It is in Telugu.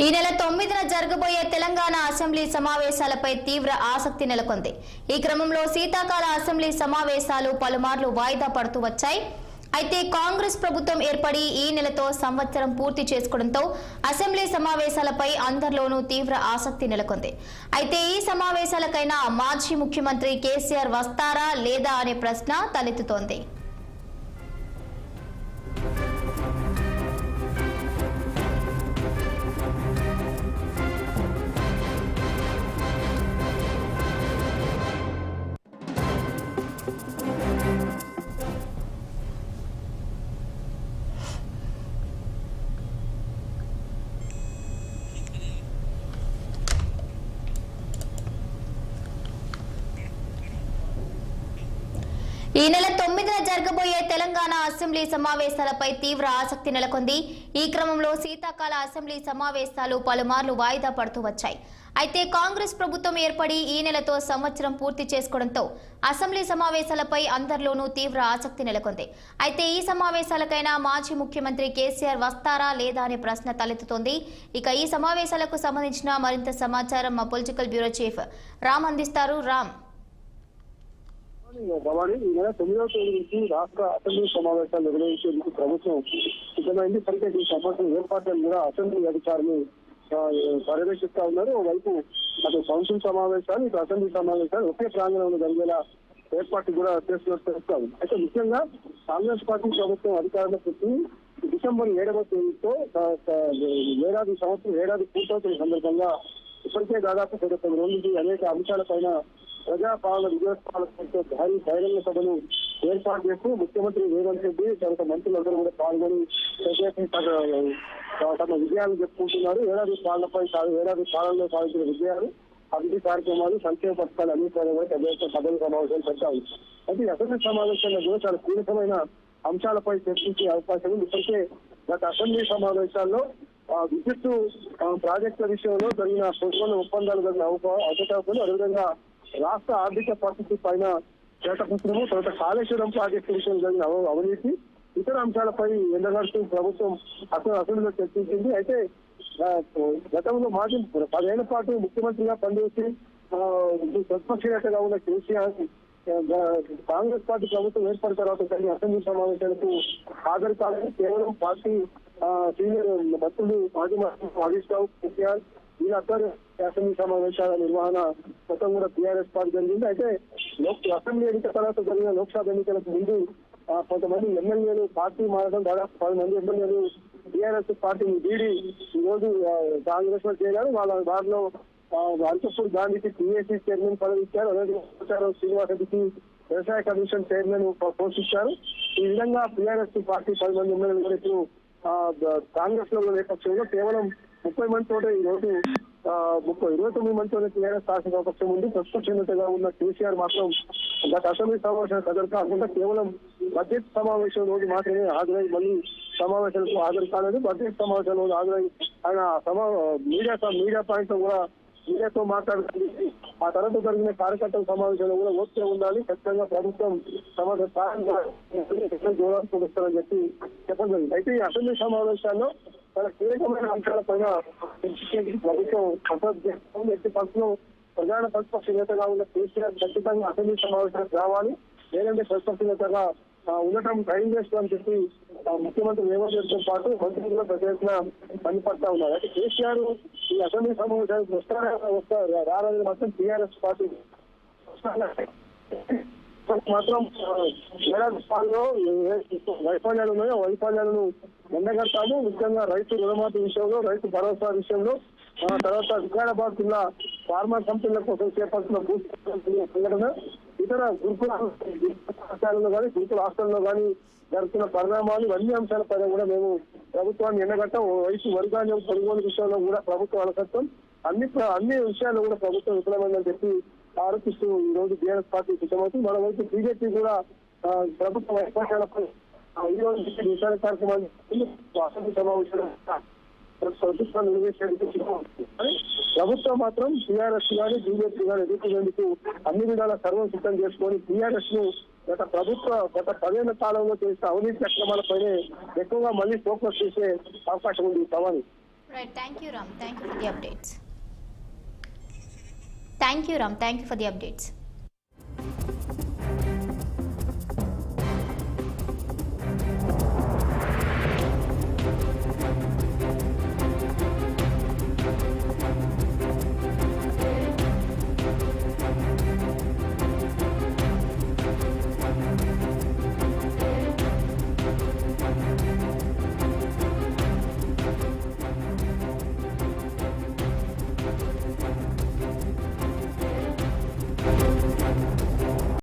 ఈ నెల 9న జరగబోయే తెలంగాణ అసెంబ్లీ సమావేశాలపై తీవ్ర ఆసక్తి నెలకొంది. ఈ క్రమంలో శీతాకాల అసెంబ్లీ సమావేశాలు పలుమార్లు వాయిదా పడుతూ వచ్చాయి. అయితే కాంగ్రెస్ ప్రభుత్వం ఏర్పడి ఈ నెలతో సంవత్సరం పూర్తి చేసుకోవడంతో అసెంబ్లీ సమావేశాలపై అందరిలోనూ తీవ్ర ఆసక్తి నెలకొంది. అయితే ఈ సమావేశాలకైనా మాజీ ముఖ్యమంత్రి కేసీఆర్ వస్తారా లేదా అనే ప్రశ్న తలెత్తుతోంది. ఈ నెల 9న జరగబోయే తెలంగాణ అసెంబ్లీ సమావేశాలపై తీవ్ర ఆసక్తి నెలకొంది. ఈ క్రమంలో శీతాకాల అసెంబ్లీ సమావేశాలు పలుమార్లు వాయిదా పడుతూ వచ్చాయి. అయితే కాంగ్రెస్ ప్రభుత్వం ఏర్పడి ఈ నెలతో సంవత్సరం పూర్తి చేసుకోవడంతో అసెంబ్లీ సమావేశాలపై అందరిలోనూ తీవ్ర ఆసక్తి నెలకొంది. అయితే ఈ సమావేశాలకైనా మాజీ ముఖ్యమంత్రి కేసీఆర్ వస్తారా లేదా అనే ప్రశ్న తలెత్తుతోంది. ఇక ఈ సమావేశాలకు సంబంధించిన మరింత సమాచారం మా పొలిటికల్ బ్యూరో చీఫ్ రామ్ అందిస్తారు. రామ్, భవానీ, ఈ నెల 9వ తేదీ నుంచి రాష్ట్ర అసెంబ్లీ సమావేశాలు నిర్వహించేందుకు ప్రభుత్వం సిద్ధమైంది. ఇప్పటికే ఈ సంవత్సరం ఏర్పాట్లను కూడా అసెంబ్లీ అధికారులు పర్యవేక్షిస్తా ఉన్నారు. ఓవైపు అటు కౌన్సిల్ సమావేశాలు, ఇటు అసెంబ్లీ సమావేశాలు ఒకే ప్రాంగణంలో జరిగేలా ఏర్పాటు కూడా చేస్తున్నట్టు తెలుస్తాం. అయితే ముఖ్యంగా కాంగ్రెస్ పార్టీ ప్రభుత్వం అధికారంలోకి వచ్చి డిసెంబర్ 7వ తేదీతో ఏడాది పూర్తవుతున్న సందర్భంగా ఇప్పటికే దాదాపు 9 రోజులకి అనేక అంశాలపైన ప్రజాపాలన విజయోత్సవాలతో భారీ బహిరంగ సభను ఏర్పాటు చేస్తూ ముఖ్యమంత్రి రేవంత్ రెడ్డి తర్వాత మంత్రులందరూ కూడా పాల్గొని తమ విజయాలు చెప్పుకుంటున్నారు. ఏడాది పాలనలో సాధించిన విజయాలు, అభివృద్ధి కార్యక్రమాలు, సంక్షేమ పథకాలు అన్ని సభలు సమావేశాలు పెట్టాలి. అయితే అసెంబ్లీ సమావేశాల్లో కూడా చాలా కీలకమైన అంశాలపై చర్చించే అవకాశం ఉంది. ఇప్పటికే గత అసెంబ్లీ సమావేశాల్లో విద్యుత్ ప్రాజెక్టుల విషయంలో జరిగిన పొరుగుల ఒప్పందాలు జరిగిన అవకాశాలు, అదేవిధంగా రాష్ట్ర ఆర్థిక పరిస్థితి పైన చేతపుత్రము, తర్వాత కాళేశ్వరం ప్రాజెక్టు విషయంలో జరిగిన అవినీతి, ఇతర అంశాలపై ఎండగడుతూ ప్రభుత్వం అసెంబ్లీలో చర్చించింది. అయితే గతంలో మాజీ 10 ఏళ్ల పాటు ముఖ్యమంత్రిగా పనిచేసి ప్రతిపక్ష నేతగా ఉన్న కేసీఆర్ కాంగ్రెస్ పార్టీ ప్రభుత్వం ఏర్పడిన తర్వాత జరిగిన అసెంబ్లీ సమావేశాలకు హాజరు కాలని కేవలం పార్టీ సీనియర్ మంత్రులు మాజీ మంత్రులు హరీష్ రావు, కేసీఆర్ వీళ్ళందరూ అసెంబ్లీ సమావేశాల నిర్వహణ మొత్తం కూడా టీఆర్ఎస్ పార్టీ జరిగింది. అయితే అసెంబ్లీ ఎన్నికల తర్వాత జరిగిన లోక్సభ ఎన్నికలకు ముందు కొంతమంది ఎమ్మెల్యేలు పార్టీ మారడం, దాదాపు 10 మంది ఎమ్మెల్యేలు టీఆర్ఎస్ పార్టీని వీడి ఈ రోజు కాంగ్రెస్ లో చేరారు. వారిలో అల్కపూర్ గాంధీకి టీఏసీ చైర్మన్ పదవి ఇచ్చారు. అదేవిధంగా శ్రీనివాస్ రెడ్డికి వ్యవసాయ కమిషన్ చైర్మన్ పోషించారు. ఈ విధంగా టీఆర్ఎస్ పార్టీ 10 మంది ఎమ్మెల్యేలు కూడా ఇప్పుడు కాంగ్రెస్ లో నేపథ్యంలో కేవలం 30 మందితోటే ఈ రోజు 29 మందితోనే టీఆర్ఎస్ శాసనపక్షం ఉంది. ప్రతిపక్ష నేతగా ఉన్న కేసీఆర్ మాత్రం గత అసెంబ్లీ సమావేశాలకు హాజరు కాకుండా కేవలం బడ్జెట్ సమావేశం రోజు మాత్రమే హాజరై మళ్ళీ సమావేశాలకు హాజరు కాలేదు. బడ్జెట్ సమావేశం రోజు హాజరై ఆయన మీడియా పాయింట్ కూడా మీడియాతో మాట్లాడుతుంది. ఆ తర్వాత జరిగిన కార్యకర్తల సమావేశంలో కూడా ఓకే ఉండాలి, ఖచ్చితంగా ప్రభుత్వం చూడాలని చెప్పి చెప్పడం జరిగింది. అయితే ఈ అసెంబ్లీ సమావేశాల్లో చాలా కీలకమైన అంశాలపైన ప్రభుత్వం కసరత్తు చేస్తుంది. ఎట్టి పక్షంలో ప్రధాన ప్రతిపక్ష నేతగా ఉన్న కేసీఆర్ ఖచ్చితంగా అసెంబ్లీ సమావేశాలకు రావాలి, లేదంటే ప్రతిపక్ష నేతగా ఉండటం టైం చేస్తుందని చెప్పి ముఖ్యమంత్రి రేవంత్ రెడ్డితో పాటు మంత్రులు కూడా పెద్ద ఎత్తున పనిపడతా ఉన్నారు. అయితే కేసీఆర్ ఈ అసెంబ్లీ సమావేశానికి రావాలని మాత్రం టీఆర్ఎస్ పార్టీ మాత్రం ఏడాది పాలలో వైఫల్యాలు ఉన్నాయో వైఫల్యాలను ఎండగడతాము. ముఖ్యంగా రైతు రుణమాఫీ విషయంలో, రైతు భరోసా విషయంలో, తర్వాత వికారాబాద్ జిల్లా ఫార్మా కంపెనీల కోసం చేపడుతున్న సంఘటన, ఇతర గురుకుల పాఠశాలలో కానీ గురుకుల హాస్టల్లో కానీ జరుగుతున్న పరిణామాలు, అన్ని అంశాలపైన కూడా మేము ప్రభుత్వాన్ని ఎండగట్టాం. రైతు వర్గాన్ని కొనుగోలు విషయంలో కూడా ప్రభుత్వం అలసత్వం, అన్ని విషయాల్లో కూడా ప్రభుత్వం విఫలమైందని చెప్పి ఆరోపిస్తూ ఈ రోజు టీఆర్ఎస్ పార్టీ సిద్ధమవుతుంది. మరోవైపు బీజేపీ కూడా ప్రభుత్వ వైఫల్యాలపై ఈ రోజు విచారణ కార్యక్రమాలు అసెంబ్లీ సమావేశాలు ప్రభుత్వాన్ని నిర్వహించేందుకు ప్రభుత్వం మాత్రం టీఆర్ఎస్ గానీ బీజేపీ గానీ ఎదుర్కొనేందుకు అన్ని విధాల సర్వం సిద్ధం చేసుకొని టీఆర్ఎస్ ను గత 10 ఏళ్ల కాలంలో చేసిన అవినీతి అక్రమాలపైనే ఎక్కువగా మళ్ళీ ఫోకస్ చేసే అవకాశం ఉంది. Bhavani, Right. Thank you, Ram. Thank you for the updates. Thank you, Ram. Thank you for the updates.